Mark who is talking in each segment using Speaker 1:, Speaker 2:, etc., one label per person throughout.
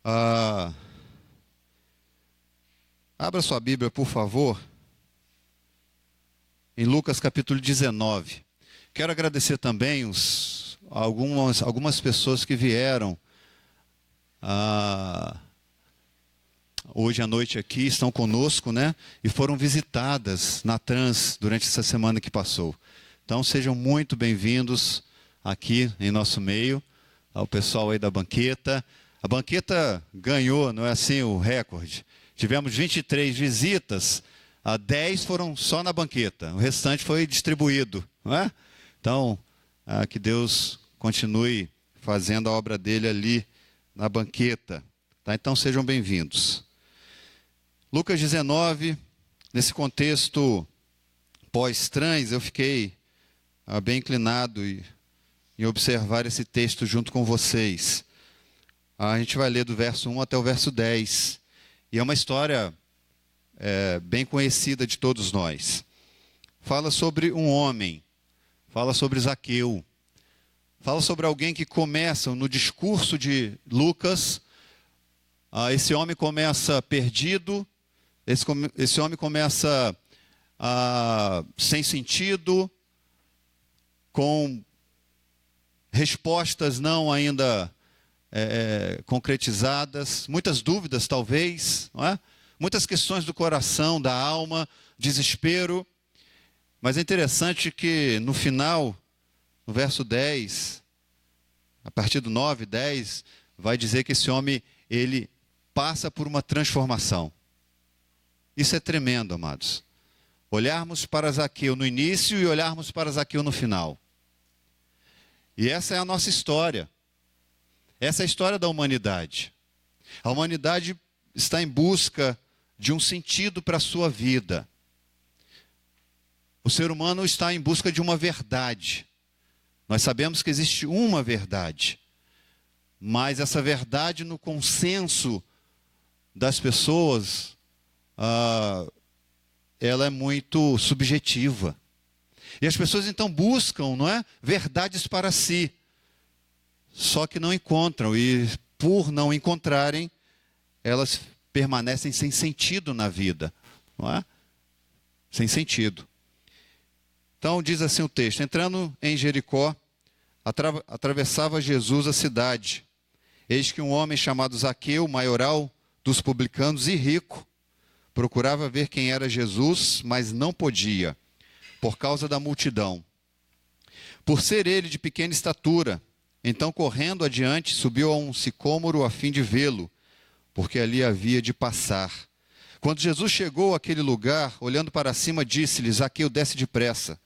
Speaker 1: Ah, abra sua Bíblia, por favor, em Lucas capítulo 19. Quero agradecer também algumas pessoas que vieram hoje à noite aqui, estão conosco, né? E foram visitadas na Trans durante essa semana que passou. Então sejam muito bem-vindos aqui em nosso meio, ao pessoal aí da banqueta. A banqueta ganhou, não é assim, o recorde. Tivemos 23 visitas, 10 foram só na banqueta, o restante foi distribuído, não é? Então, que Deus continue fazendo a obra dele ali na banqueta. Tá? Então sejam bem-vindos. Lucas 19, nesse contexto pós-trans, eu fiquei bem inclinado em observar esse texto junto com vocês. A gente vai ler do verso 1 até o verso 10. E é uma história bem conhecida de todos nós. Fala sobre um homem, fala sobre Zaqueu, fala sobre alguém que começa, no discurso de Lucas, esse homem começa perdido, esse homem começa sem sentido, com respostas não ainda concretizadas, muitas dúvidas talvez, não é? Muitas questões do coração, da alma, desespero. Mas é interessante que no final, no verso 10, a partir do 9, 10, vai dizer que esse homem, ele passa por uma transformação. Isso é tremendo, amados. Olharmos para Zaqueu no início e olharmos para Zaqueu no final. E essa é a nossa história. Essa é a história da humanidade. A humanidade está em busca de um sentido para a sua vida. O ser humano está em busca de uma verdade. Nós sabemos que existe uma verdade. Mas essa verdade, no consenso das pessoas, ela é muito subjetiva. E as pessoas então buscam, não é, verdades para si. Só que não encontram, e por não encontrarem, elas permanecem sem sentido na vida, não é? Sem sentido. Então diz assim o texto: entrando em Jericó, atravessava Jesus a cidade. Eis que um homem chamado Zaqueu, maioral dos publicanos e rico, procurava ver quem era Jesus, mas não podia, por causa da multidão. Por ser ele de pequena estatura, então, correndo adiante, subiu a um sicômoro a fim de vê-lo, porque ali havia de passar. Quando Jesus chegou àquele lugar, olhando para cima, disse-lhe: Zaqueu, desce depressa,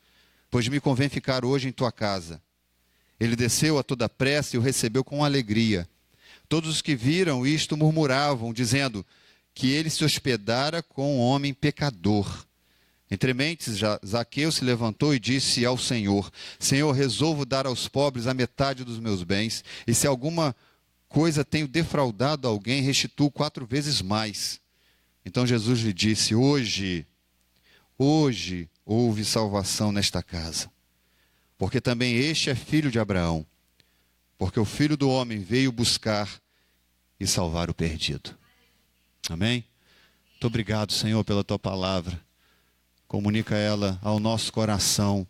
Speaker 1: pois me convém ficar hoje em tua casa. Ele desceu a toda pressa e o recebeu com alegria. Todos os que viram isto murmuravam, dizendo que ele se hospedara com um homem pecador. Entre mentes, Zaqueu se levantou e disse ao Senhor: Senhor, resolvo dar aos pobres a metade dos meus bens, e se alguma coisa tenho defraudado alguém, restituo 4 vezes mais. Então Jesus lhe disse: Hoje houve salvação nesta casa, porque também este é filho de Abraão, porque o Filho do Homem veio buscar e salvar o perdido. Amém? Muito obrigado, Senhor, pela tua palavra. Comunica ela ao nosso coração.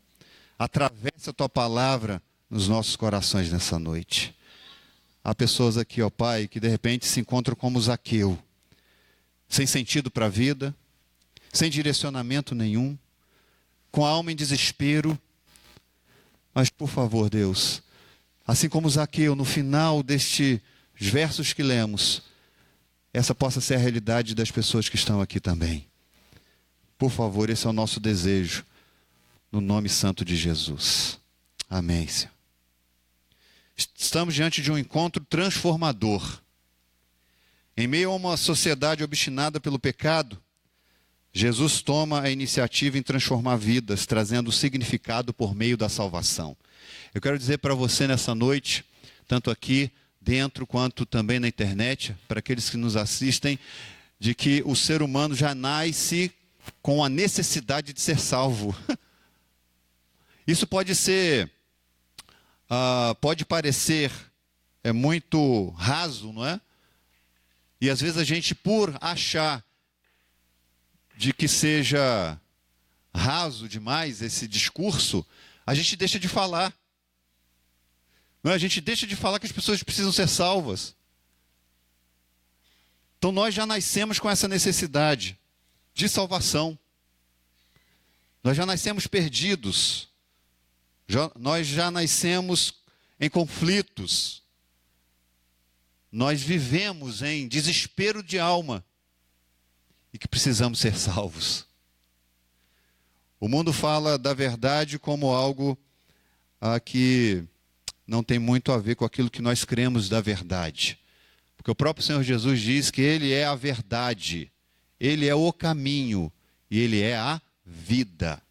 Speaker 1: Atravessa a tua palavra nos nossos corações nessa noite. Há pessoas aqui, ó Pai, que de repente se encontram como Zaqueu, sem sentido para a vida, sem direcionamento nenhum, com a alma em desespero. Mas, por favor, Deus, assim como Zaqueu, no final destes versos que lemos, essa possa ser a realidade das pessoas que estão aqui também. Por favor, esse é o nosso desejo, no nome santo de Jesus. Amém, Senhor. Estamos diante de um encontro transformador. Em meio a uma sociedade obstinada pelo pecado, Jesus toma a iniciativa em transformar vidas, trazendo significado por meio da salvação. Eu quero dizer para você nessa noite, tanto aqui dentro quanto também na internet, para aqueles que nos assistem, de que o ser humano já nasce com a necessidade de ser salvo. Isso pode ser, pode parecer muito raso, não é? E às vezes a gente, por achar de que seja raso demais esse discurso, a gente deixa de falar. Não é? A gente deixa de falar que as pessoas precisam ser salvas. Então nós já nascemos com essa necessidade de salvação. Nós já nascemos perdidos. Nós já nascemos em conflitos. Nós vivemos em desespero de alma e que precisamos ser salvos. O mundo fala da verdade como algo que não tem muito a ver com aquilo que nós cremos da verdade. Porque o próprio Senhor Jesus diz que Ele é a verdade, Ele é o caminho e Ele é a vida.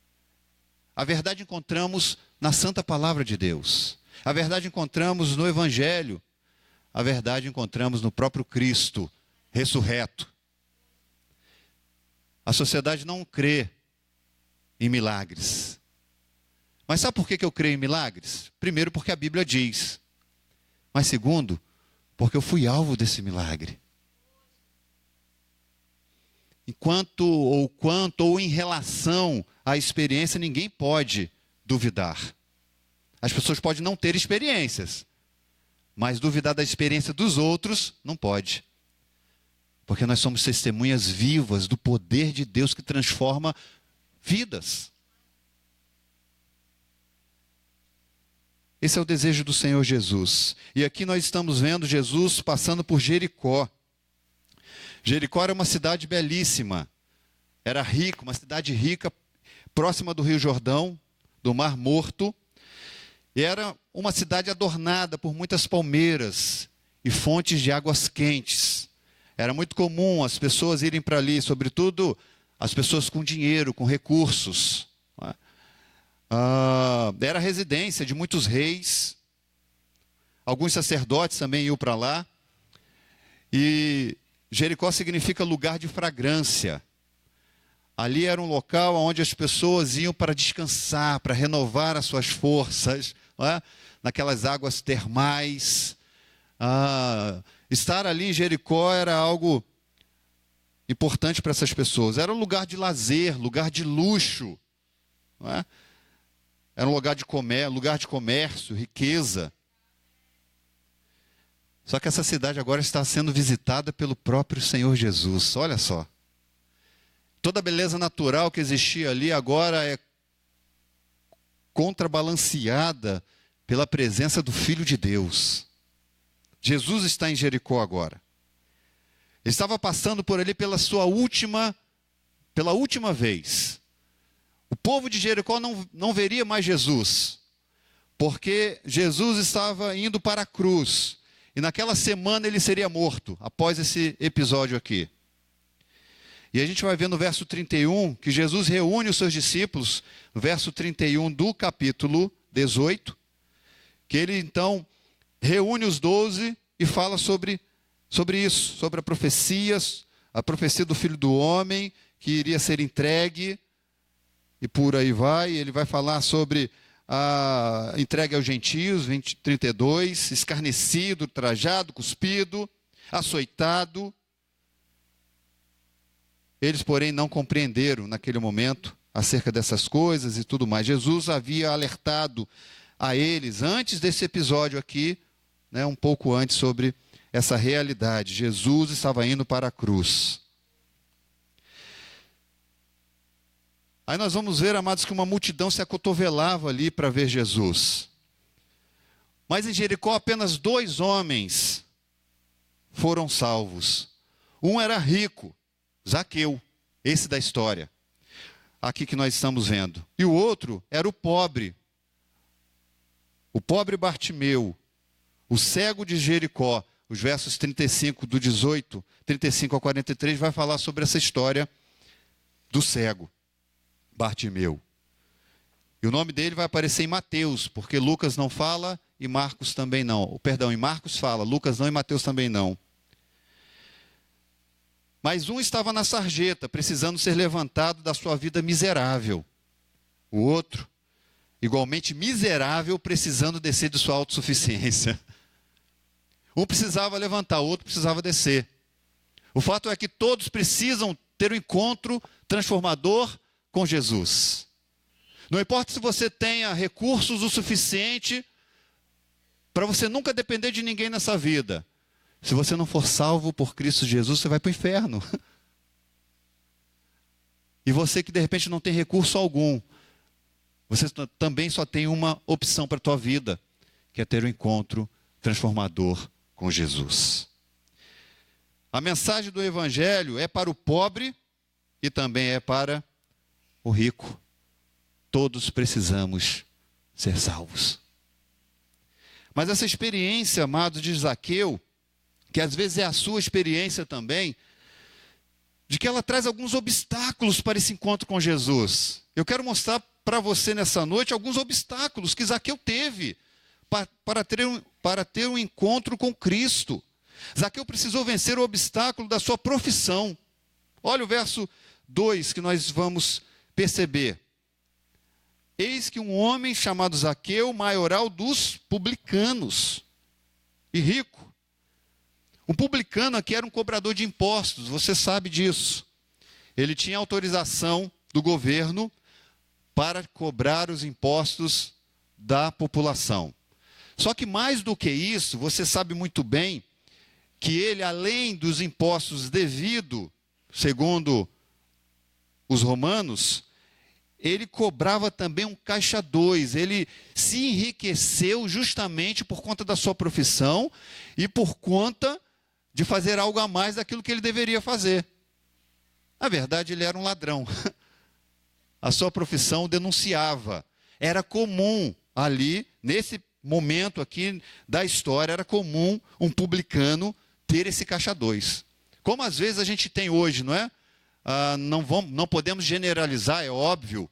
Speaker 1: A verdade encontramos na Santa Palavra de Deus. A verdade encontramos no Evangelho. A verdade encontramos no próprio Cristo, ressurreto. A sociedade não crê em milagres. Mas sabe por que eu creio em milagres? Primeiro, porque a Bíblia diz. Mas segundo, porque eu fui alvo desse milagre. Quanto ou em relação à experiência, ninguém pode duvidar. As pessoas podem não ter experiências, mas duvidar da experiência dos outros não pode. Porque nós somos testemunhas vivas do poder de Deus que transforma vidas. Esse é o desejo do Senhor Jesus. E aqui nós estamos vendo Jesus passando por Jericó. Jericó era uma cidade belíssima. Era rica, uma cidade rica, próxima do Rio Jordão, do Mar Morto. E era uma cidade adornada por muitas palmeiras e fontes de águas quentes. Era muito comum as pessoas irem para ali, sobretudo as pessoas com dinheiro, com recursos. Era a residência de muitos reis. Alguns sacerdotes também iam para lá. E Jericó significa lugar de fragrância. Ali era um local onde as pessoas iam para descansar, para renovar as suas forças, não é? Naquelas águas termais. Estar ali em Jericó era algo importante para essas pessoas. Era um lugar de lazer, lugar de luxo. Não é? Era um lugar de comércio, riqueza. Só que essa cidade agora está sendo visitada pelo próprio Senhor Jesus. Olha só. Toda a beleza natural que existia ali agora é contrabalanceada pela presença do Filho de Deus. Jesus está em Jericó agora. Ele estava passando por ali pela última vez. O povo de Jericó não veria mais Jesus, porque Jesus estava indo para a cruz. E naquela semana ele seria morto, após esse episódio aqui. E a gente vai ver no verso 31, que Jesus reúne os seus discípulos, no verso 31 do capítulo 18, que ele então reúne os 12 e fala sobre isso, sobre a profecia do Filho do Homem, que iria ser entregue, e por aí vai. Ele vai falar sobre a entregue aos gentios, 32, escarnecido, ultrajado, cuspido, açoitado. Eles, porém, não compreenderam naquele momento acerca dessas coisas e tudo mais. Jesus havia alertado a eles, antes desse episódio aqui, né, um pouco antes, sobre essa realidade. Jesus estava indo para a cruz. Aí nós vamos ver, amados, que uma multidão se acotovelava ali para ver Jesus. Mas em Jericó apenas 2 homens foram salvos. Um era rico, Zaqueu, esse da história, aqui que nós estamos vendo. E o outro era o pobre Bartimeu, o cego de Jericó. Os versos 35 do 18, 35 a 43, vai falar sobre essa história do cego, Bartimeu. E o nome dele vai aparecer em Mateus, porque Lucas não fala e Marcos também não. Perdão, em Marcos fala, Lucas não e Mateus também não. Mas um estava na sarjeta, precisando ser levantado da sua vida miserável. O outro, igualmente miserável, precisando descer de sua autossuficiência. Um precisava levantar, o outro precisava descer. O fato é que todos precisam ter um encontro transformador com Jesus. Não importa se você tenha recursos o suficiente para você nunca depender de ninguém nessa vida. Se você não for salvo por Cristo Jesus, você vai para o inferno. E você que de repente não tem recurso algum, você também só tem uma opção para a tua vida, que é ter um encontro transformador com Jesus. A mensagem do Evangelho é para o pobre e também é para o rico. Todos precisamos ser salvos. Mas essa experiência, amados, de Zaqueu, que às vezes é a sua experiência também, de que ela traz alguns obstáculos para esse encontro com Jesus. Eu quero mostrar para você nessa noite alguns obstáculos que Zaqueu teve para ter um encontro com Cristo. Zaqueu precisou vencer o obstáculo da sua profissão. Olha o verso 2 que nós vamos perceber. Eis que um homem chamado Zaqueu, maioral dos publicanos, e rico. Um publicano aqui era um cobrador de impostos, você sabe disso. Ele tinha autorização do governo para cobrar os impostos da população. Só que mais do que isso, você sabe muito bem que ele, além dos impostos devidos, segundo os romanos, ele cobrava também um caixa 2. Ele se enriqueceu justamente por conta da sua profissão e por conta de fazer algo a mais daquilo que ele deveria fazer. Na verdade, ele era um ladrão. A sua profissão o denunciava. Era comum ali, nesse momento aqui da história, era comum um publicano ter esse caixa 2. Como às vezes a gente tem hoje, não é? Não podemos generalizar, é óbvio.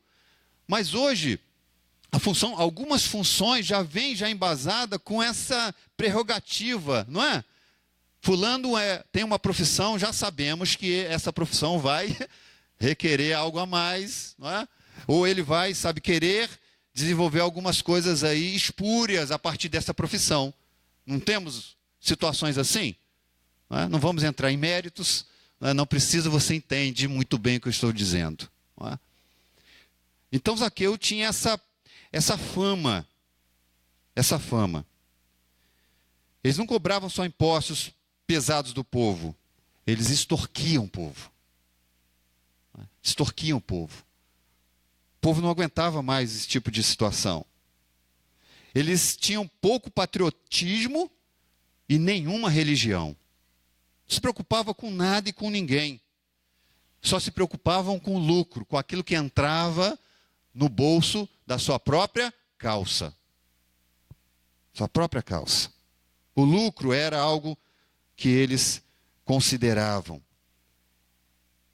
Speaker 1: Mas hoje, algumas funções já vêm embasada com essa prerrogativa, não é? Fulano tem uma profissão, já sabemos que essa profissão vai requerer algo a mais, não é? Ou ele vai, querer desenvolver algumas coisas aí espúrias a partir dessa profissão. Não temos situações assim? Não é? Não vamos entrar em méritos, não precisa, você entende muito bem o que eu estou dizendo. Não é? Então Zaqueu tinha essa fama. Eles não cobravam só impostos pesados do povo, eles extorquiam o povo. Extorquiam o povo. O povo não aguentava mais esse tipo de situação. Eles tinham pouco patriotismo e nenhuma religião. Não se preocupavam com nada e com ninguém. Só se preocupavam com o lucro, com aquilo que entrava no bolso da sua própria calça. Sua própria calça. O lucro era algo que eles consideravam.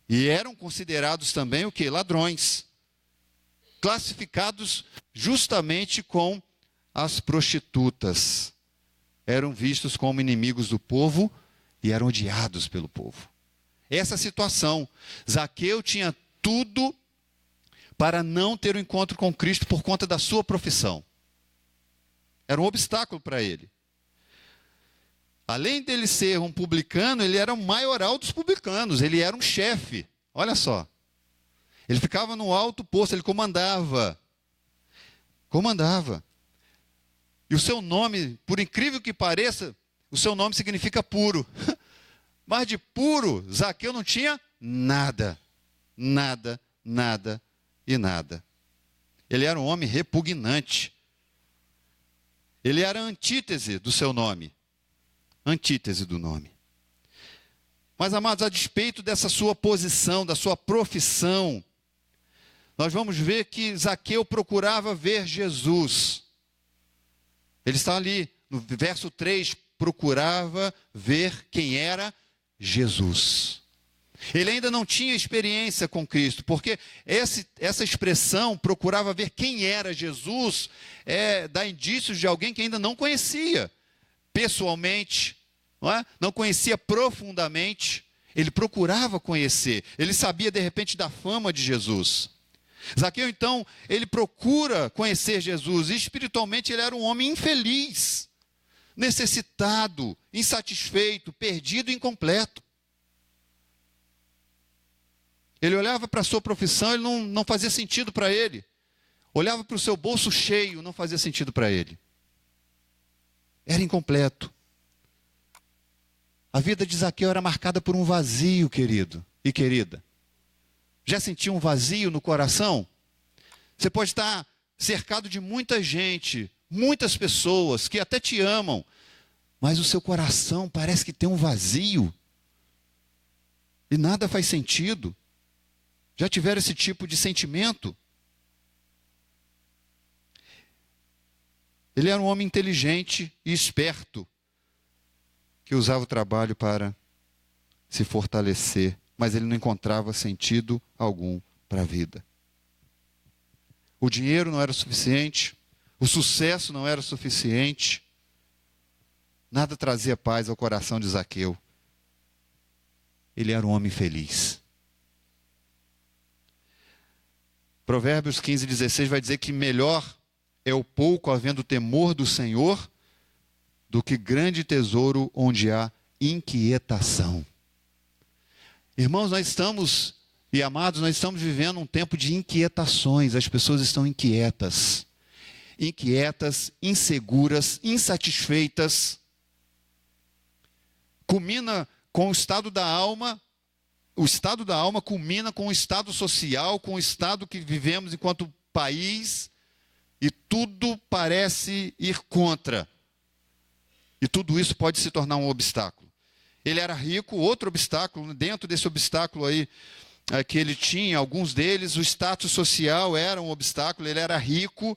Speaker 1: E eram considerados também o quê? Ladrões. Classificados justamente com as prostitutas. Eram vistos como inimigos do povo e eram odiados pelo povo. Essa situação. Zaqueu tinha tudo para não ter um encontro com Cristo por conta da sua profissão. Era um obstáculo para ele. Além dele ser um publicano, ele era o maioral dos publicanos, ele era um chefe. Olha só. Ele ficava no alto posto, ele comandava. Comandava. E o seu nome, por incrível que pareça, o seu nome significa puro. Mas de puro, Zaqueu não tinha nada. Nada, nada e nada. Ele era um homem repugnante. Ele era a antítese do seu nome. Antítese do nome. Mas, amados, a despeito dessa sua posição, da sua profissão, nós vamos ver que Zaqueu procurava ver Jesus. Ele está ali, no verso 3, procurava ver quem era Jesus. Ele ainda não tinha experiência com Cristo, porque essa expressão, procurava ver quem era Jesus, dá indícios de alguém que ainda não conhecia pessoalmente, não conhecia profundamente. Ele procurava conhecer, ele sabia de repente da fama de Jesus. Zaqueu então, ele procura conhecer Jesus, e espiritualmente ele era um homem infeliz, necessitado, insatisfeito, perdido e incompleto. Ele olhava para a sua profissão, ele não fazia sentido para ele. Olhava para o seu bolso cheio, não fazia sentido para ele. Era incompleto. A vida de Zaqueu era marcada por um vazio, querido e querida. Já sentiu um vazio no coração? Você pode estar cercado de muita gente, muitas pessoas que até te amam, mas o seu coração parece que tem um vazio. E nada faz sentido. Já tiveram esse tipo de sentimento? Ele era um homem inteligente e esperto, que usava o trabalho para se fortalecer, mas ele não encontrava sentido algum para a vida. O dinheiro não era suficiente, o sucesso não era suficiente, nada trazia paz ao coração de Zaqueu. Ele era um homem feliz. Provérbios 15:16 vai dizer que melhor é o pouco havendo temor do Senhor do que grande tesouro onde há inquietação. Irmãos, nós estamos, e amados, nós estamos vivendo um tempo de inquietações. As pessoas estão inquietas, inseguras, insatisfeitas. Culmina com o estado da alma. O estado da alma culmina com o estado social, com o estado que vivemos enquanto país, e tudo parece ir contra. E tudo isso pode se tornar um obstáculo. Ele era rico, outro obstáculo, dentro desse obstáculo aí que ele tinha, alguns deles, o status social era um obstáculo, ele era rico.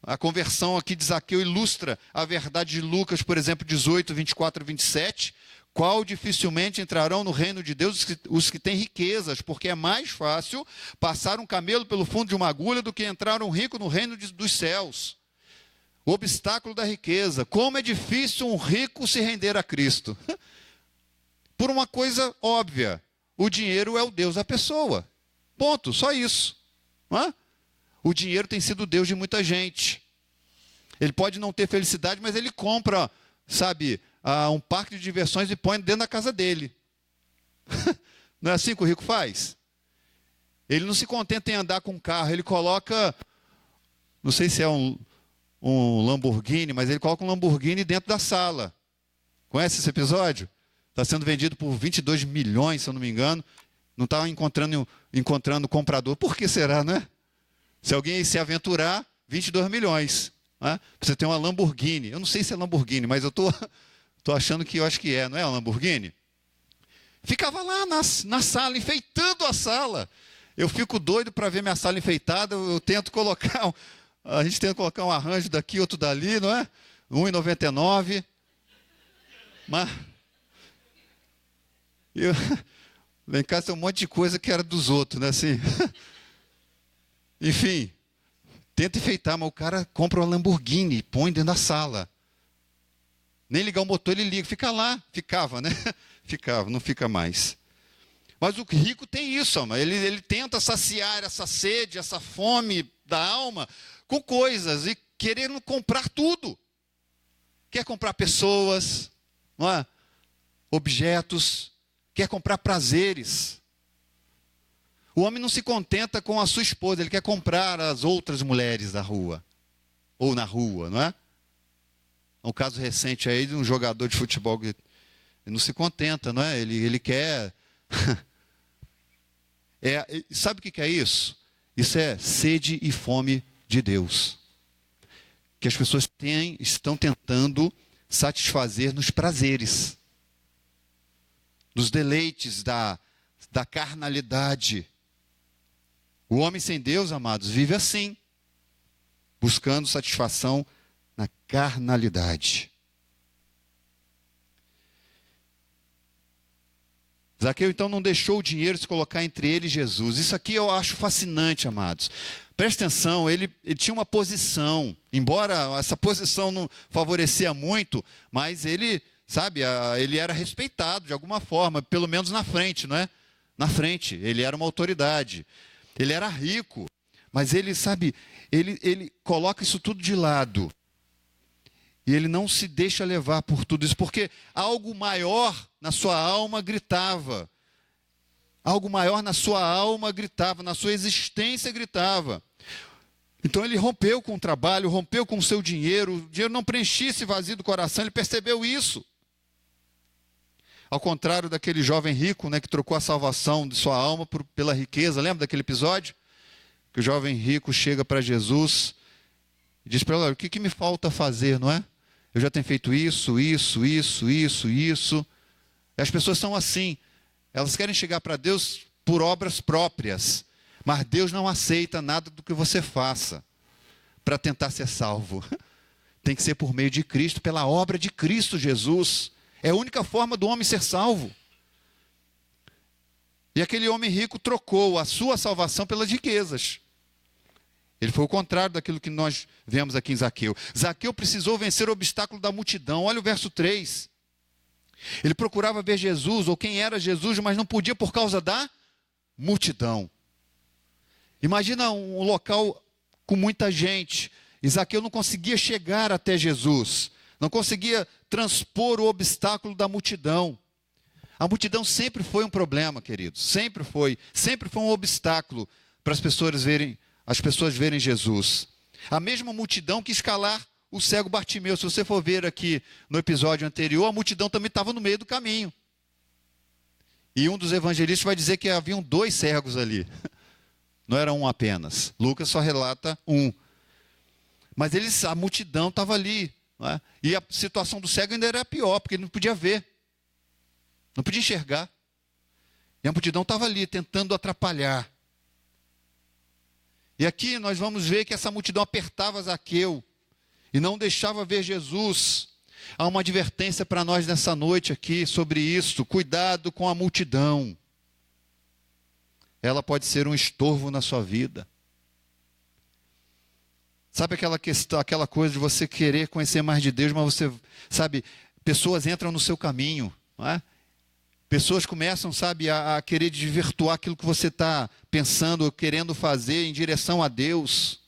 Speaker 1: A conversão aqui de Zaqueu ilustra a verdade de Lucas, por exemplo, 18, 24 e 27. Qual dificilmente entrarão no reino de Deus os que têm riquezas, porque é mais fácil passar um camelo pelo fundo de uma agulha do que entrar um rico no reino dos céus. O obstáculo da riqueza. Como é difícil um rico se render a Cristo. Por uma coisa óbvia. O dinheiro é o Deus da pessoa. Ponto, só isso. Não é? O dinheiro tem sido o Deus de muita gente. Ele pode não ter felicidade, mas ele compra, sabe, um parque de diversões e põe dentro da casa dele. Não é assim que o rico faz? Ele não se contenta em andar com um carro, ele coloca, não sei se é um Lamborghini, mas ele coloca um Lamborghini dentro da sala. Conhece esse episódio? Está sendo vendido por 22 milhões, se eu não me engano. Não está encontrando comprador. Por que será, né? Se alguém se aventurar, 22 milhões. Né? Você tem uma Lamborghini. Eu não sei se é Lamborghini, mas eu estou achando que eu acho que é. Não é uma Lamborghini? Ficava lá na sala, enfeitando a sala. Eu fico doido para ver minha sala enfeitada. Eu tento colocar... A gente tenta colocar um arranjo daqui, outro dali, não é? R$1,99. Mas... lá em casa tem um monte de coisa que era dos outros, né? Assim. Enfim, tenta enfeitar, mas o cara compra uma Lamborghini e põe dentro da sala. Nem ligar o motor, ele liga. Fica lá. Ficava, né? Ficava, não fica mais. Mas o rico tem isso, alma. Ele tenta saciar essa sede, essa fome da alma com coisas e querendo comprar tudo. Quer comprar pessoas, não é? Objetos, quer comprar prazeres. O homem não se contenta com a sua esposa, ele quer comprar as outras mulheres da rua. Ou na rua, não é? Um caso recente aí de um jogador de futebol que não se contenta, não é? Ele quer... sabe o que é isso? Isso é sede e fome de Deus. Que as pessoas estão tentando satisfazer nos prazeres, nos deleites da carnalidade. O homem sem Deus, amados, vive assim, buscando satisfação na carnalidade. Zaqueu então não deixou o dinheiro se colocar entre ele e Jesus. Isso aqui eu acho fascinante, amados. Presta atenção, ele tinha uma posição, embora essa posição não favorecia muito, mas ele, sabe, ele era respeitado de alguma forma, pelo menos na frente, não é? Na frente, ele era uma autoridade. Ele era rico, mas ele, sabe, ele coloca isso tudo de lado. E ele não se deixa levar por tudo isso, porque algo maior na sua alma gritava. Algo maior na sua alma gritava, na sua existência gritava. Então ele rompeu com o trabalho, rompeu com o seu dinheiro. O dinheiro não preenchia esse vazio do coração, ele percebeu isso. Ao contrário daquele jovem rico, né, que trocou a salvação de sua alma pela riqueza. Lembra daquele episódio? Que o jovem rico chega para Jesus e diz para ele: o que me falta fazer, não é? Eu já tenho feito isso. E as pessoas são assim. Elas querem chegar para Deus por obras próprias. Mas Deus não aceita nada do que você faça para tentar ser salvo. Tem que ser por meio de Cristo, pela obra de Cristo Jesus. É a única forma do homem ser salvo. E aquele homem rico trocou a sua salvação pelas riquezas. Ele foi o contrário daquilo que nós vemos aqui em Zaqueu. Zaqueu precisou vencer o obstáculo da multidão. Olha o verso 3. Ele procurava ver Jesus, ou quem era Jesus, mas não podia por causa da multidão. Imagina um local com muita gente. E Zaqueu não conseguia chegar até Jesus. Não conseguia transpor o obstáculo da multidão. A multidão sempre foi um problema, queridos. Sempre foi um obstáculo para as pessoas verem Jesus. A mesma multidão que escalar o cego Bartimeu. Se você for ver aqui no episódio anterior, a multidão também estava no meio do caminho. E um dos evangelistas vai dizer que haviam 2 cegos ali. Não era um apenas. Lucas só relata um. Mas a multidão estava ali. Não é? E a situação do cego ainda era pior, porque ele não podia ver. Não podia enxergar. E a multidão estava ali, tentando atrapalhar. E aqui nós vamos ver que essa multidão apertava Zaqueu e não deixava ver Jesus. Há uma advertência para nós nessa noite aqui sobre isso. Cuidado com a multidão. Ela pode ser um estorvo na sua vida. Sabe aquela questão, aquela coisa de você querer conhecer mais de Deus, mas você, sabe, pessoas entram no seu caminho, não é? Pessoas começam, sabe, a querer desvirtuar aquilo que você está pensando, querendo fazer em direção a Deus.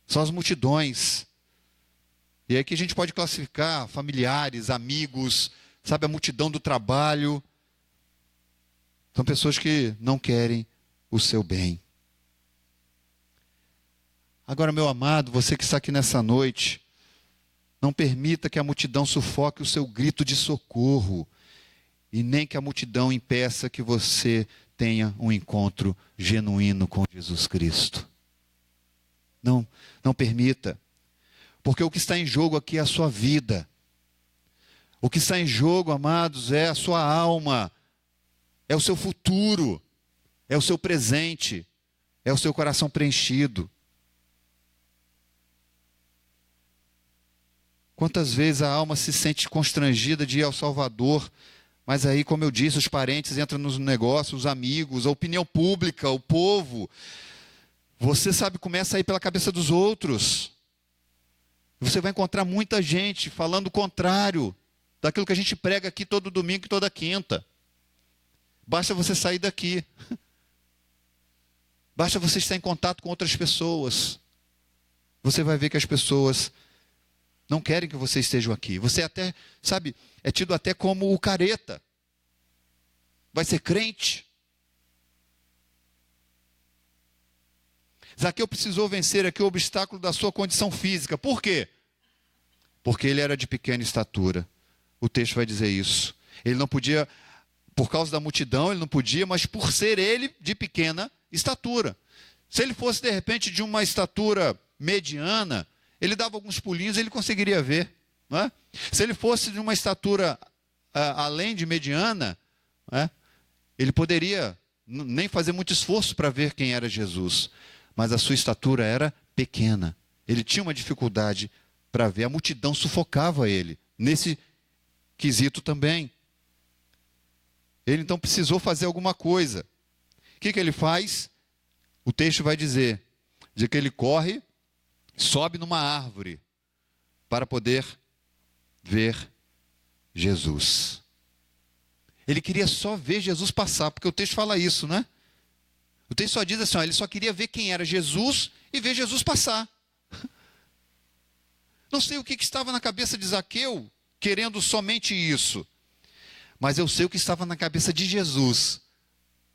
Speaker 1: São as multidões. E aí que a gente pode classificar familiares, amigos, sabe, a multidão do trabalho. São pessoas que não querem o seu bem. Agora, meu amado, você que está aqui nessa noite, não permita que a multidão sufoque o seu grito de socorro. E nem que a multidão impeça que você tenha um encontro genuíno com Jesus Cristo. Não permita. Porque o que está em jogo aqui é a sua vida. O que está em jogo, amados, é a sua alma. É o seu futuro. É o seu presente. É o seu coração preenchido. Quantas vezes a alma se sente constrangida de ir ao Salvador, mas aí, como eu disse, os parentes entram nos negócios, os amigos, a opinião pública, o povo. Você sabe, começa a ir pela cabeça dos outros. Você vai encontrar muita gente falando o contrário daquilo que a gente prega aqui todo domingo e toda quinta. Basta você sair daqui. Basta você estar em contato com outras pessoas. Você vai ver que as pessoas não querem que você esteja aqui. Você até, sabe, é tido até como o careta. Vai ser crente. Zaqueu precisou vencer aqui o obstáculo da sua condição física. Por quê? Porque ele era de pequena estatura. O texto vai dizer isso. Ele não podia, por causa da multidão, ele não podia, mas por ser ele de pequena estatura. Se ele fosse, de repente, de uma estatura mediana, ele dava alguns pulinhos e ele conseguiria ver. Não é? Se ele fosse de uma estatura além de mediana, não é? Ele poderia nem fazer muito esforço para ver quem era Jesus. Mas a sua estatura era pequena. Ele tinha uma dificuldade para ver. A multidão sufocava ele. Nesse quesito também. Ele então precisou fazer alguma coisa. O que ele faz? O texto vai dizer de que ele corre, sobe numa árvore para poder ver Jesus. Ele queria só ver Jesus passar, porque o texto fala isso, né? O texto só diz assim, ó, ele só queria ver quem era Jesus e ver Jesus passar. Não sei o que estava na cabeça de Zaqueu, querendo somente isso. Mas eu sei o que estava na cabeça de Jesus,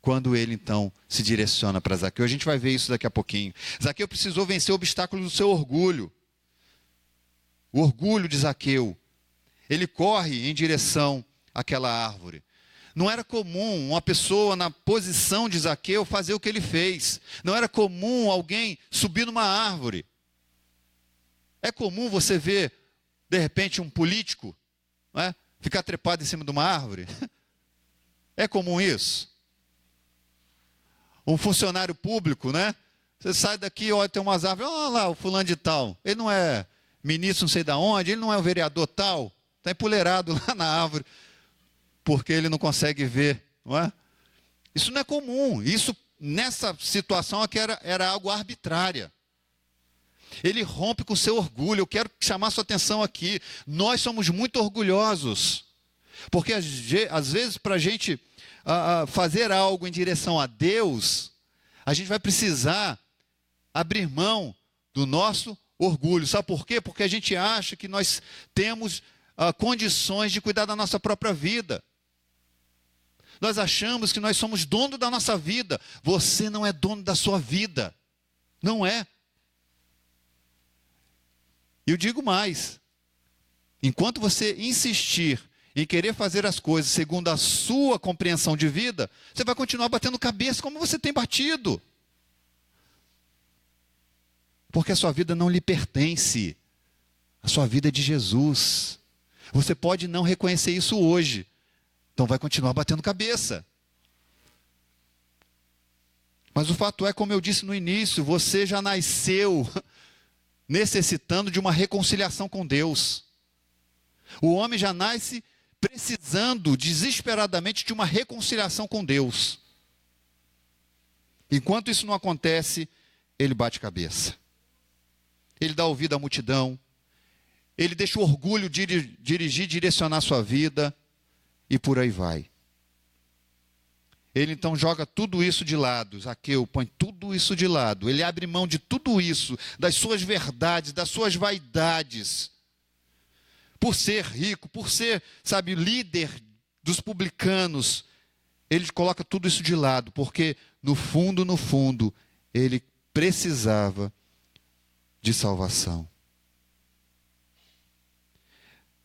Speaker 1: quando ele então se direciona para Zaqueu. A gente vai ver isso daqui a pouquinho. Zaqueu precisou vencer o obstáculo do seu orgulho. O orgulho de Zaqueu. Ele corre em direção àquela árvore. Não era comum uma pessoa na posição de Zaqueu fazer o que ele fez. Não era comum alguém subir numa árvore. É comum você ver, de repente, um político, não é, ficar trepado em cima de uma árvore. É comum isso. Um funcionário público, né? Você sai daqui, olha, tem umas árvores, olha lá o fulano de tal. Ele não é ministro não sei de onde, ele não é o vereador tal. Está empoleirado lá na árvore, porque ele não consegue ver, não é? Isso não é comum. Isso, nessa situação aqui, era algo arbitrário. Ele rompe com o seu orgulho. Eu quero chamar a sua atenção aqui. Nós somos muito orgulhosos. Porque às vezes para a gente fazer algo em direção a Deus, a gente vai precisar abrir mão do nosso orgulho. Sabe por quê? Porque a gente acha que nós temos condições de cuidar da nossa própria vida. Nós achamos que nós somos dono da nossa vida. Você não é dono da sua vida. Não é. E eu digo mais. Enquanto você insistir em querer fazer as coisas segundo a sua compreensão de vida, você vai continuar batendo cabeça como você tem batido. Porque a sua vida não lhe pertence. A sua vida é de Jesus. Você pode não reconhecer isso hoje. Então vai continuar batendo cabeça. Mas o fato é, como eu disse no início, você já nasceu necessitando de uma reconciliação com Deus. O homem já nasce precisando desesperadamente de uma reconciliação com Deus. Enquanto isso não acontece, ele bate cabeça. Ele dá ouvido à multidão. Ele deixa o orgulho dirigir, direcionar a sua vida. E por aí vai. Ele então joga tudo isso de lado. Zaqueu põe tudo isso de lado. Ele abre mão de tudo isso, das suas verdades, das suas vaidades. Por ser rico, por ser, sabe, líder dos publicanos, ele coloca tudo isso de lado, porque no fundo, ele precisava de salvação.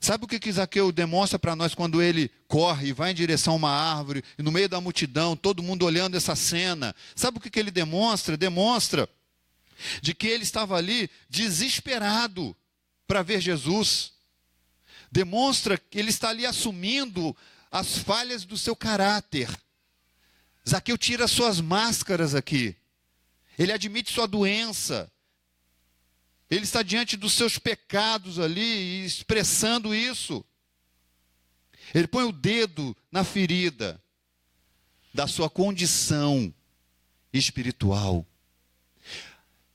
Speaker 1: Sabe o que Zaqueu demonstra para nós quando ele corre e vai em direção a uma árvore, e no meio da multidão, todo mundo olhando essa cena? Sabe o que ele demonstra? Demonstra de que ele estava ali desesperado para ver Jesus. Demonstra que ele está ali assumindo as falhas do seu caráter. Zaqueu tira suas máscaras aqui. Ele admite sua doença. Ele está diante dos seus pecados ali e expressando isso. Ele põe o dedo na ferida da sua condição espiritual.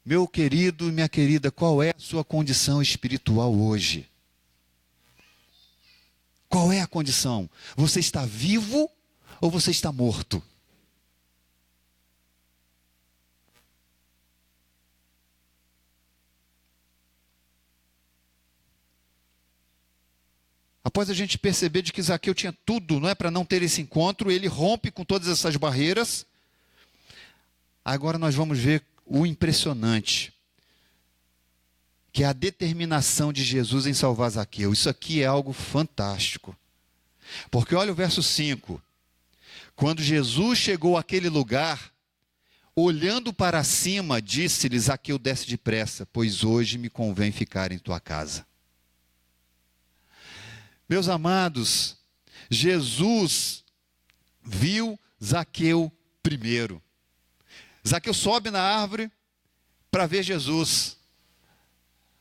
Speaker 1: Meu querido e minha querida, qual é a sua condição espiritual hoje? Qual é a condição? Você está vivo ou você está morto? Após a gente perceber de que Zaqueu tinha tudo, não é, para não ter esse encontro, ele rompe com todas essas barreiras. Agora nós vamos ver o impressionante, que é a determinação de Jesus em salvar Zaqueu. Isso aqui é algo fantástico. Porque olha o verso 5. Quando Jesus chegou àquele lugar, olhando para cima, disse-lhe: Zaqueu, desce depressa, pois hoje me convém ficar em tua casa. Meus amados, Jesus viu Zaqueu primeiro. Zaqueu sobe na árvore para ver Jesus.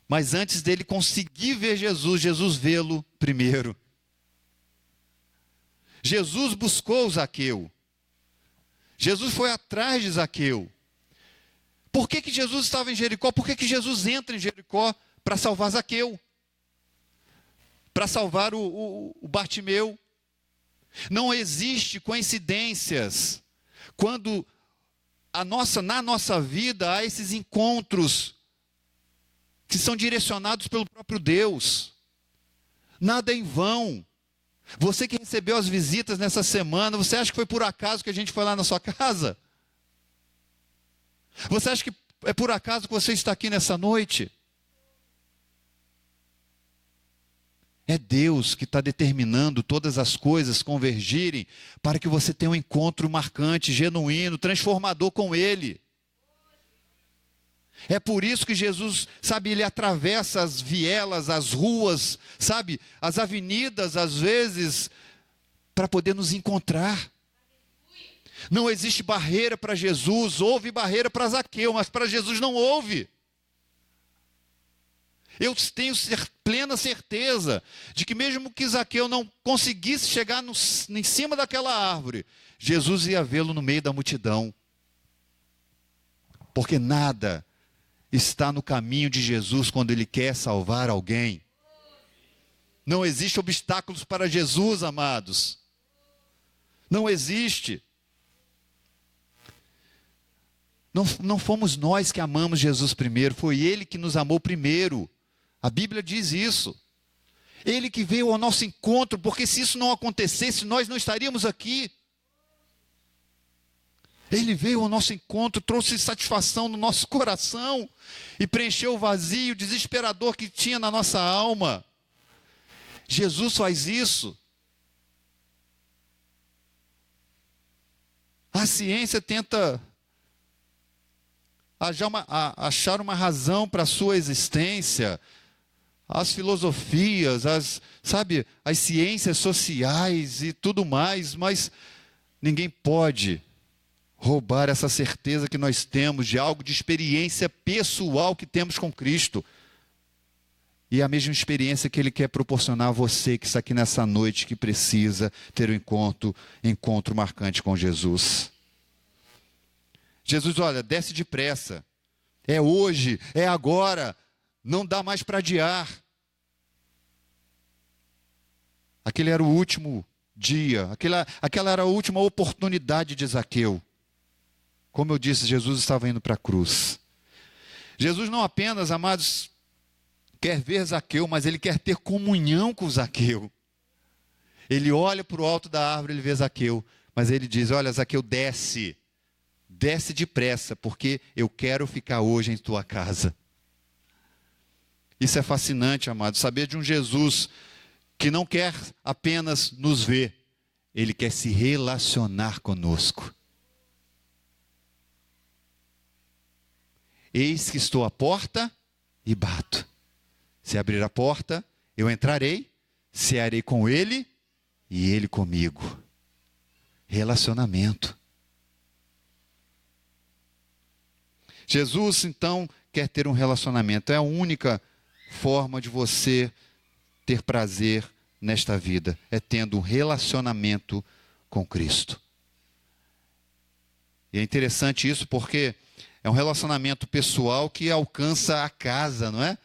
Speaker 1: Mas antes dele conseguir ver Jesus, Jesus vê-lo primeiro. Jesus buscou Zaqueu. Jesus foi atrás de Zaqueu. Por que Jesus estava em Jericó? Por que Jesus entra em Jericó para salvar Zaqueu? Para salvar o Bartimeu. Não existe coincidências quando na nossa vida há esses encontros que são direcionados pelo próprio Deus. Nada é em vão. Você que recebeu as visitas nessa semana, você acha que foi por acaso que a gente foi lá na sua casa? Você acha que é por acaso que você está aqui nessa noite? É Deus que está determinando todas as coisas convergirem para que você tenha um encontro marcante, genuíno, transformador com Ele. É por isso que Jesus, sabe, Ele atravessa as vielas, as ruas, sabe, as avenidas, às vezes, para poder nos encontrar. Não existe barreira para Jesus, houve barreira para Zaqueu, mas para Jesus não houve. Eu tenho plena certeza de que mesmo que Zaqueu não conseguisse chegar em cima daquela árvore, Jesus ia vê-lo no meio da multidão. Porque nada está no caminho de Jesus quando Ele quer salvar alguém. Não existe obstáculos para Jesus, amados. Não existe. Não fomos nós que amamos Jesus primeiro, foi Ele que nos amou primeiro. A Bíblia diz isso. Ele que veio ao nosso encontro, porque se isso não acontecesse, nós não estaríamos aqui. Ele veio ao nosso encontro, trouxe satisfação no nosso coração e preencheu o vazio desesperador que tinha na nossa alma. Jesus faz isso. A ciência tenta achar uma razão para a sua existência. As filosofias, as ciências sociais e tudo mais, mas ninguém pode roubar essa certeza que nós temos de algo de experiência pessoal que temos com Cristo. E a mesma experiência que Ele quer proporcionar a você que está aqui nessa noite, que precisa ter um encontro marcante com Jesus. Jesus, olha, desce depressa. É hoje, é agora. Não dá mais para adiar. Aquele era o último dia, aquela era a última oportunidade de Zaqueu. Como eu disse, Jesus estava indo para a cruz. Jesus não apenas, amados, quer ver Zaqueu, mas Ele quer ter comunhão com Zaqueu. Ele olha para o alto da árvore, ele vê Zaqueu, mas Ele diz, olha Zaqueu, desce depressa, porque eu quero ficar hoje em tua casa. Isso é fascinante, amado, saber de um Jesus que não quer apenas nos ver, Ele quer se relacionar conosco. Eis que estou à porta e bato. Se abrir a porta, eu entrarei, cearei com Ele e Ele comigo. Relacionamento. Jesus, então, quer ter um relacionamento. É a única forma de você ter prazer nesta vida, é tendo um relacionamento com Cristo. E é interessante isso porque é um relacionamento pessoal que alcança a casa, não é?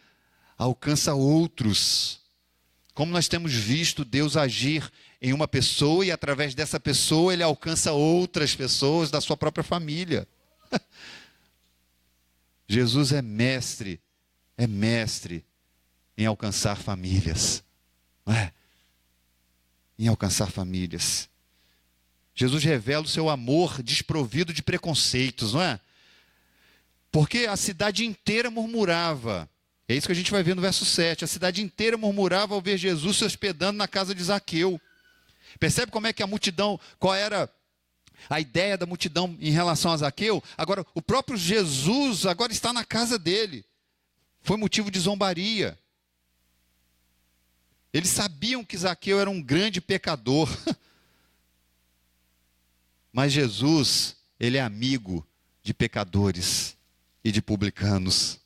Speaker 1: Alcança outros. Como nós temos visto Deus agir em uma pessoa e através dessa pessoa Ele alcança outras pessoas da sua própria família. Jesus é mestre em alcançar famílias, não é? Em alcançar famílias. Jesus revela o seu amor desprovido de preconceitos, não é? Porque a cidade inteira murmurava. É isso que a gente vai ver no verso 7. A cidade inteira murmurava ao ver Jesus se hospedando na casa de Zaqueu. Percebe como é que a multidão, qual era a ideia da multidão em relação a Zaqueu? Agora, o próprio Jesus agora está na casa dele. Foi motivo de zombaria. Eles sabiam que Zaqueu era um grande pecador. Mas Jesus, Ele é amigo de pecadores e de publicanos.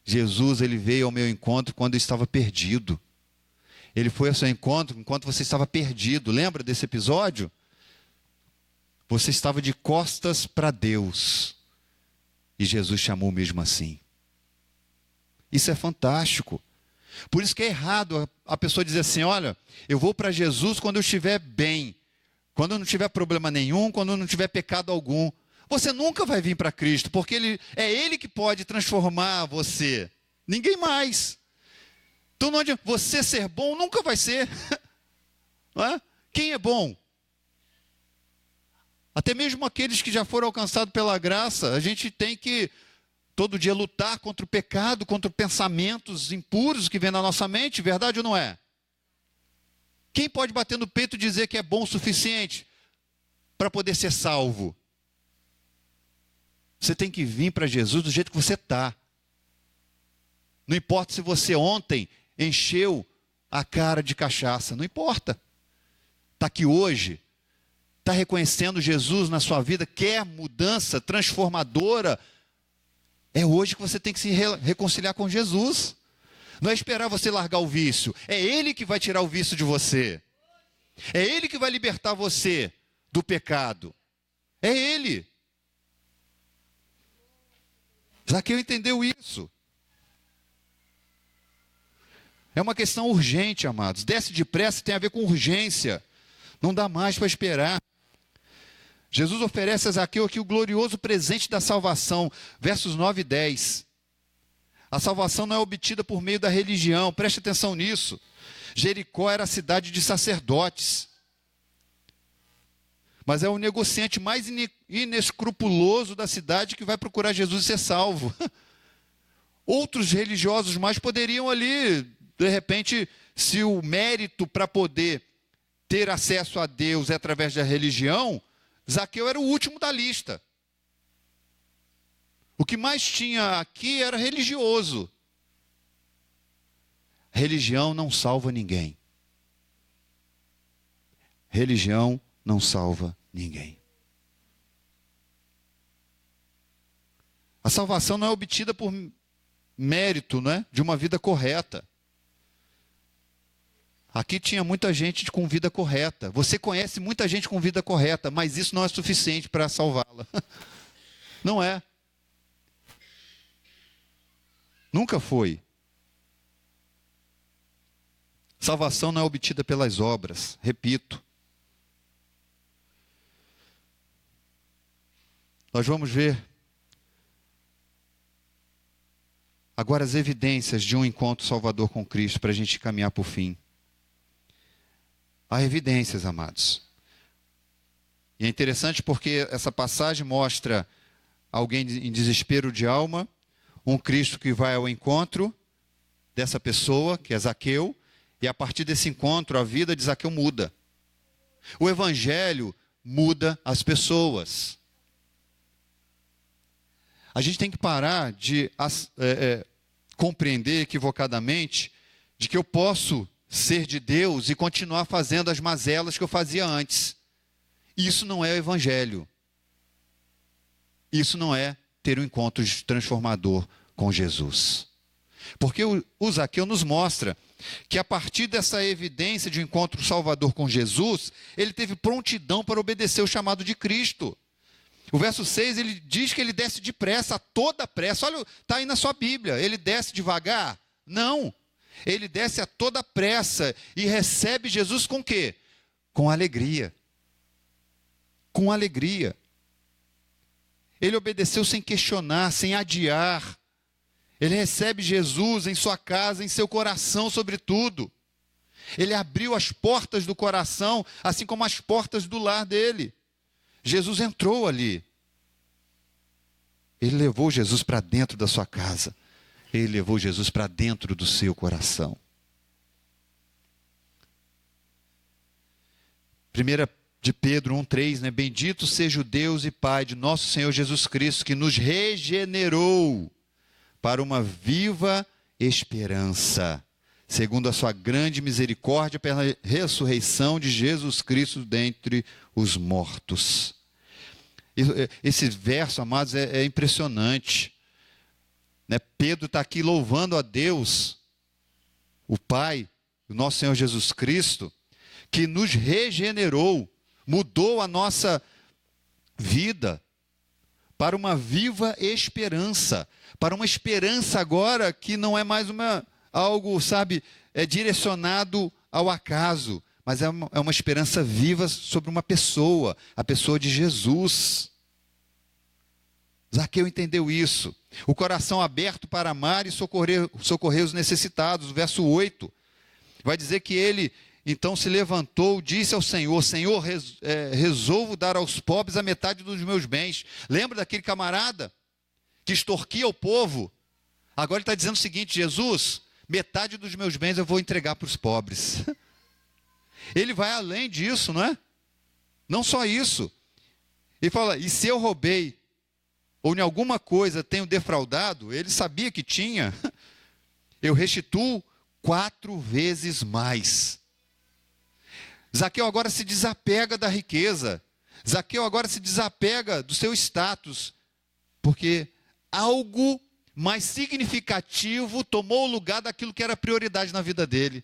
Speaker 1: Jesus, Ele veio ao meu encontro quando eu estava perdido. Ele foi ao seu encontro enquanto você estava perdido. Lembra desse episódio? Você estava de costas para Deus. E Jesus chamou mesmo assim. Isso é fantástico. Por isso que é errado a pessoa dizer assim, olha, eu vou para Jesus quando eu estiver bem. Quando eu não tiver problema nenhum, quando eu não tiver pecado algum. Você nunca vai vir para Cristo, porque é Ele que pode transformar você. Ninguém mais. Então, você ser bom nunca vai ser. Não é? Quem é bom? Até mesmo aqueles que já foram alcançados pela graça, a gente tem que todo dia lutar contra o pecado, contra pensamentos impuros que vêm na nossa mente, verdade ou não é? Quem pode bater no peito e dizer que é bom o suficiente para poder ser salvo? Você tem que vir para Jesus do jeito que você está. Não importa se você ontem encheu a cara de cachaça, não importa. Está aqui hoje, está reconhecendo Jesus na sua vida, quer mudança transformadora, é hoje que você tem que se reconciliar com Jesus. Não é esperar você largar o vício, é Ele que vai tirar o vício de você. É Ele que vai libertar você do pecado. É Ele. Zaqueu entendeu isso. É uma questão urgente, amados. Desce depressa, tem a ver com urgência. Não dá mais para esperar. Jesus oferece a Zaqueu aqui o glorioso presente da salvação. Versos 9 e 10. A salvação não é obtida por meio da religião. Preste atenção nisso. Jericó era a cidade de sacerdotes. Mas é o negociante mais inescrupuloso da cidade que vai procurar Jesus e ser salvo. Outros religiosos mais poderiam ali, de repente, se o mérito para poder ter acesso a Deus é através da religião, Zaqueu era o último da lista. O que mais tinha aqui era religioso. Religião não salva ninguém. Religião não salva ninguém. A salvação não é obtida por mérito, né, de uma vida correta. Aqui tinha muita gente com vida correta. Você conhece muita gente com vida correta, mas isso não é suficiente para salvá-la. Não é. Nunca foi. Salvação não é obtida pelas obras, repito. Nós vamos ver agora as evidências de um encontro salvador com Cristo para a gente caminhar para o fim. Há evidências, amados. E é interessante porque essa passagem mostra alguém em desespero de alma, um Cristo que vai ao encontro dessa pessoa, que é Zaqueu, e a partir desse encontro a vida de Zaqueu muda. O Evangelho muda as pessoas. A gente tem que parar de compreender equivocadamente de que eu posso ser de Deus e continuar fazendo as mazelas que eu fazia antes. Isso não é o Evangelho. Isso não é ter um encontro transformador com Jesus. Porque o Zaqueu nos mostra que a partir dessa evidência de um encontro salvador com Jesus, ele teve prontidão para obedecer o chamado de Cristo. O verso 6, ele diz que ele desce depressa, a toda pressa. Olha, está aí na sua Bíblia. Ele desce devagar? Não. Ele desce a toda pressa e recebe Jesus com o quê? Com alegria. Com alegria. Ele obedeceu sem questionar, sem adiar. Ele recebe Jesus em sua casa, em seu coração, sobretudo. Ele abriu as portas do coração, assim como as portas do lar dele. Jesus entrou ali. Ele levou Jesus para dentro da sua casa. Ele levou Jesus para dentro do seu coração. 1 de Pedro 1,3, né? Bendito seja o Deus e Pai de nosso Senhor Jesus Cristo, que nos regenerou para uma viva esperança, segundo a sua grande misericórdia, pela ressurreição de Jesus Cristo dentre os mortos. Esse verso, amados, é impressionante. Né? Pedro está aqui louvando a Deus, o Pai, o nosso Senhor Jesus Cristo, que nos regenerou, mudou a nossa vida para uma viva esperança, para uma esperança agora que não é mais algo, sabe, direcionado ao acaso, mas é uma esperança viva sobre uma pessoa, a pessoa de Jesus. Zaqueu entendeu isso. O coração aberto para amar e socorrer os necessitados. O verso 8 vai dizer que ele então se levantou, disse ao Senhor: Senhor, resolvo dar aos pobres a metade dos meus bens. Lembra daquele camarada que extorquia o povo? Agora ele está dizendo o seguinte: Jesus, metade dos meus bens eu vou entregar para os pobres. Ele vai além disso, não é? Não só isso. Ele fala: e se eu roubei, ou em alguma coisa tenho defraudado, ele sabia que tinha, eu restituo 4 vezes mais. Zaqueu agora se desapega da riqueza. Zaqueu agora se desapega do seu status, porque algo mais significativo tomou o lugar daquilo que era prioridade na vida dele.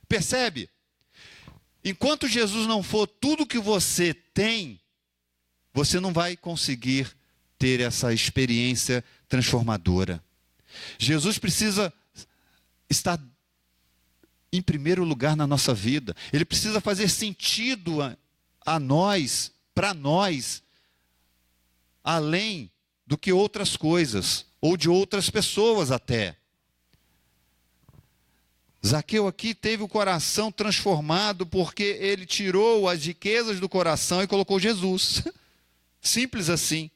Speaker 1: Percebe? Enquanto Jesus não for tudo que você tem, você não vai conseguir ter essa experiência transformadora. Jesus precisa estar em primeiro lugar na nossa vida. Ele precisa fazer sentido a nós, para nós, além do que outras coisas, ou de outras pessoas até. Zaqueu aqui teve o coração transformado porque ele tirou as riquezas do coração e colocou Jesus. Simples assim.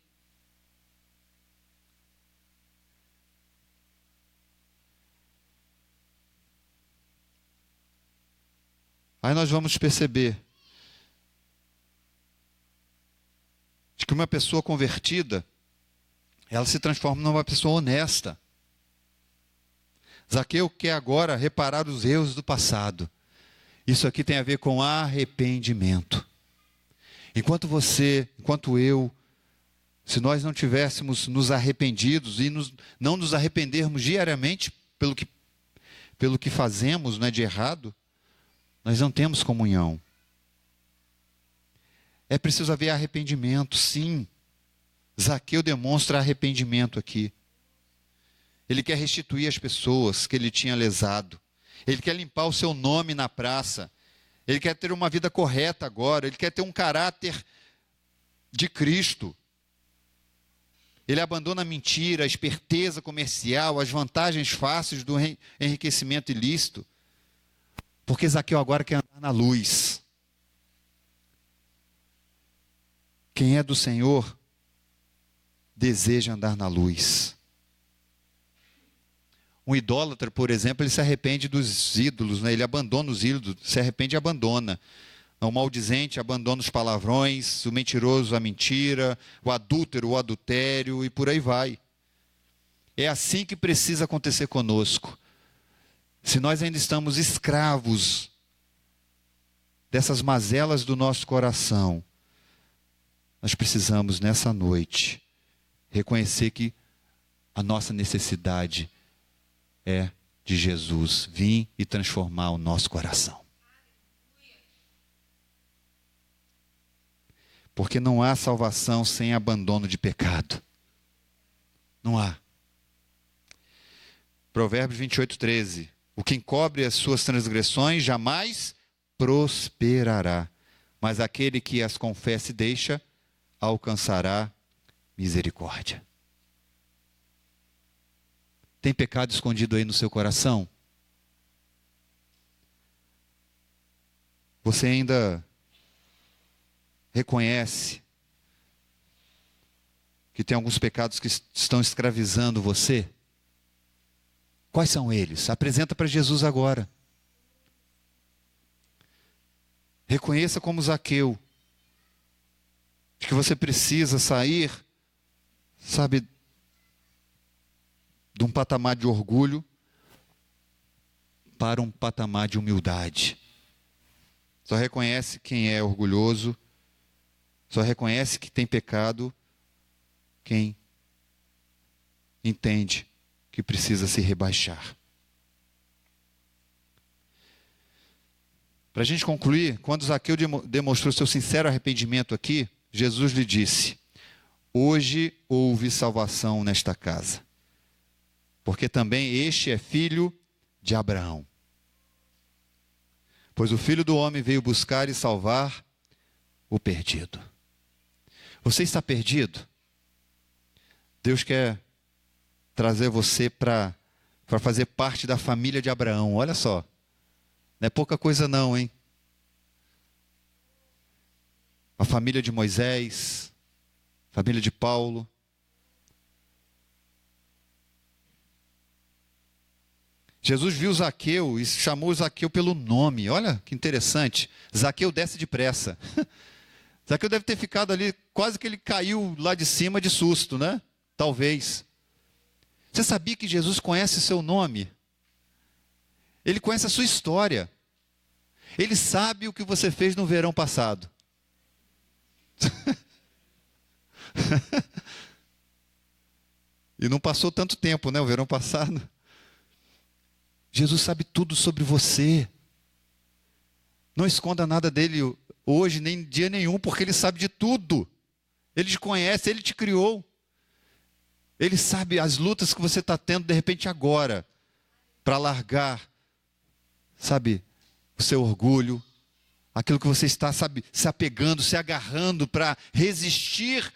Speaker 1: Aí nós vamos perceber de que uma pessoa convertida, ela se transforma numa pessoa honesta. Zaqueu quer agora reparar os erros do passado. Isso aqui tem a ver com arrependimento. Enquanto eu, se nós não tivéssemos nos arrependidos e não nos arrependermos diariamente pelo que fazemos, não é, de errado, nós não temos comunhão. É preciso haver arrependimento, sim. Zaqueu demonstra arrependimento aqui. Ele quer restituir as pessoas que ele tinha lesado. Ele quer limpar o seu nome na praça. Ele quer ter uma vida correta agora. Ele quer ter um caráter de Cristo. Ele abandona a mentira, a esperteza comercial, as vantagens fáceis do enriquecimento ilícito. Porque Zaqueu agora quer andar na luz. Quem é do Senhor deseja andar na luz. Um idólatra, por exemplo, ele se arrepende dos ídolos, né? Ele abandona os ídolos, se arrepende e abandona. O maldizente abandona os palavrões, o mentiroso a mentira, o adúltero o adultério e por aí vai. É assim que precisa acontecer conosco. Se nós ainda estamos escravos dessas mazelas do nosso coração, nós precisamos nessa noite reconhecer que a nossa necessidade é de Jesus vir e transformar o nosso coração. Porque não há salvação sem abandono de pecado. Não há. Provérbios 28:13. O que encobre as suas transgressões jamais prosperará, mas aquele que as confessa e deixa alcançará misericórdia. Tem pecado escondido aí no seu coração? Você ainda reconhece que tem alguns pecados que estão escravizando você? Quais são eles? Apresenta para Jesus agora. Reconheça como Zaqueu, de que você precisa sair, sabe, de um patamar de orgulho para um patamar de humildade. Só reconhece quem é orgulhoso, só reconhece que tem pecado quem entende que precisa se rebaixar. Para a gente concluir, quando Zaqueu demonstrou seu sincero arrependimento aqui, Jesus lhe disse: hoje houve salvação nesta casa, porque também este é filho de Abraão. Pois o Filho do Homem veio buscar e salvar o perdido. Você está perdido? Deus quer trazer você para fazer parte da família de Abraão. Olha só. Não é pouca coisa não, hein? A família de Moisés, família de Paulo. Jesus viu Zaqueu e chamou Zaqueu pelo nome. Olha que interessante. Zaqueu, desce depressa. Zaqueu deve ter ficado ali, quase que ele caiu lá de cima de susto, né? Talvez. Você sabia que Jesus conhece seu nome? Ele conhece a sua história. Ele sabe o que você fez no verão passado. E não passou tanto tempo, né? O verão passado. Jesus sabe tudo sobre você. Não esconda nada dele hoje, nem dia nenhum, porque ele sabe de tudo. Ele te conhece, ele te criou. Ele sabe as lutas que você está tendo, de repente, agora, para largar, sabe, o seu orgulho, aquilo que você está, sabe, se apegando, se agarrando para resistir,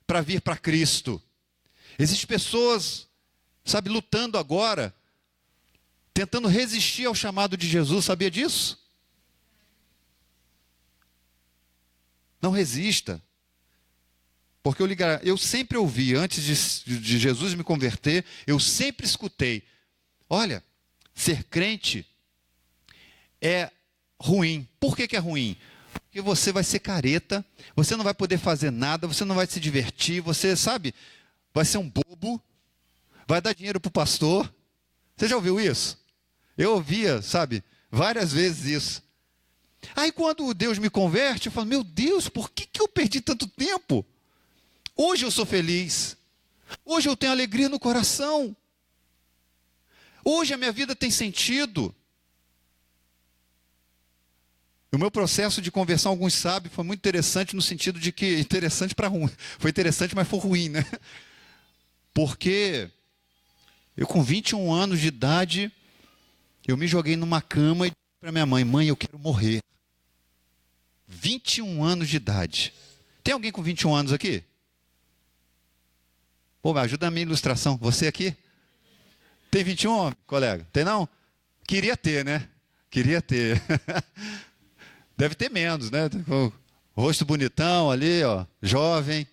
Speaker 1: para vir para Cristo. Existem pessoas, sabe, lutando agora, tentando resistir ao chamado de Jesus, sabia disso? Não resista. Porque eu sempre ouvi, antes de Jesus me converter, eu sempre escutei, olha, ser crente é ruim. Por que é ruim? Porque você vai ser careta, você não vai poder fazer nada, você não vai se divertir, você, sabe, vai ser um bobo, vai dar dinheiro para o pastor. Você já ouviu isso? Eu ouvia, sabe, várias vezes isso. Aí quando Deus me converte, eu falo, meu Deus, por que eu perdi tanto tempo? Hoje eu sou feliz. Hoje eu tenho alegria no coração. Hoje a minha vida tem sentido. O meu processo de conversão, alguns sabem, foi muito interessante no sentido de que, interessante para ruim. Foi interessante, mas foi ruim, né? Porque eu com 21 anos de idade, eu me joguei numa cama e disse para minha mãe, mãe, eu quero morrer. 21 anos de idade. Tem alguém com 21 anos aqui? Pô, me ajuda na minha ilustração. Você aqui? Tem 21, colega? Tem não? Queria ter, né? Queria ter. Deve ter menos, né? O rosto bonitão ali, ó, jovem.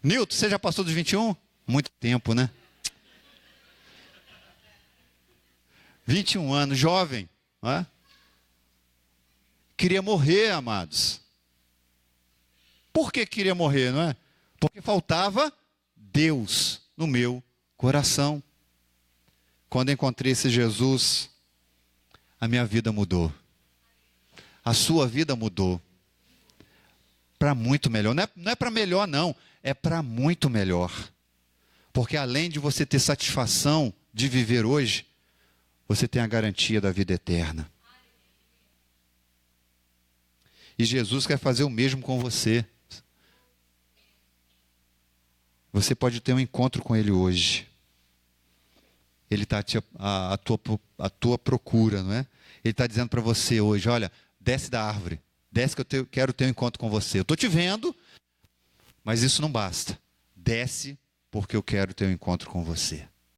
Speaker 1: Nilton, você já passou dos 21? Muito tempo, né? 21 anos, jovem. Não é? Queria morrer, amados. Por que queria morrer, não é? Porque faltava Deus no meu coração. Quando encontrei esse Jesus, a minha vida mudou. A sua vida mudou. Para muito melhor. Não é para melhor, não. É para muito melhor. Porque além de você ter satisfação de viver hoje, você tem a garantia da vida eterna. E Jesus quer fazer o mesmo com você. Você pode ter um encontro com Ele hoje. Ele está à tua procura, não é? Ele está dizendo para você hoje, olha, desce da árvore. Desce que eu quero ter um encontro com você. Eu estou te vendo, mas isso não basta. Desce porque eu quero ter um encontro com você.